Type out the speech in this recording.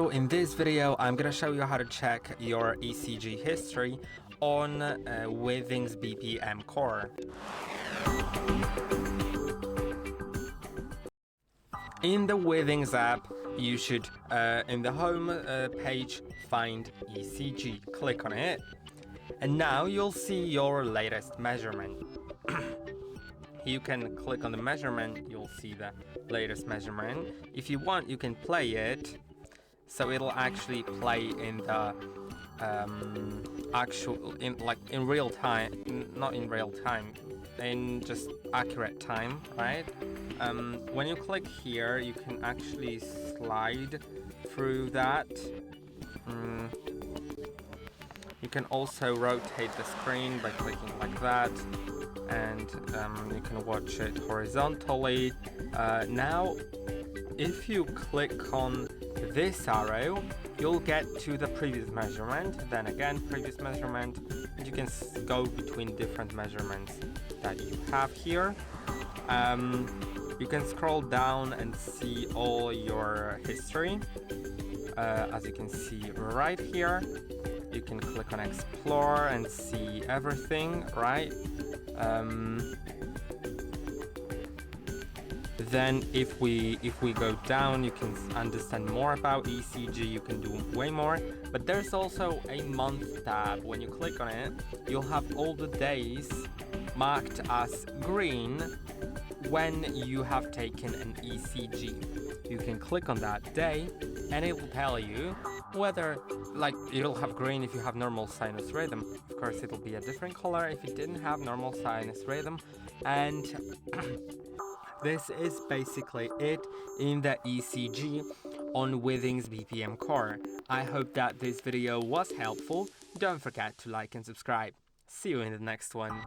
So in this video, I'm gonna show you how to check your ECG history on WITHINGS BPM Core. In the WITHINGS app, you should, in the home page, find ECG. Click on it, and now you'll see your latest measurement. You can click on the measurement, you'll see the latest measurement. If you want, you can play it, so it'll actually play in the in real time, not in real time, in just accurate time, right? When you click here, you can actually slide through that. You can also rotate the screen by clicking like that, and you can watch it horizontally. Now, if you click on this arrow, you'll get to the previous measurement, then again previous measurement, and you can go between different measurements that you have here. You can scroll down and see all your history. As you can see right here, you can click on explore and see everything, right? Then if we go down, you can understand more about ECG, you can do way more. But there's also a month tab. When you click on it, you'll have all the days marked as green when you have taken an ECG. You can click on that day and it will tell you whether, like, it'll have green if you have normal sinus rhythm. Of course, it'll be a different color if you didn't have normal sinus rhythm. And this is basically it in the ECG on WITHINGS BPM Core. I hope that this video was helpful. Don't forget to like and subscribe. See you in the next one.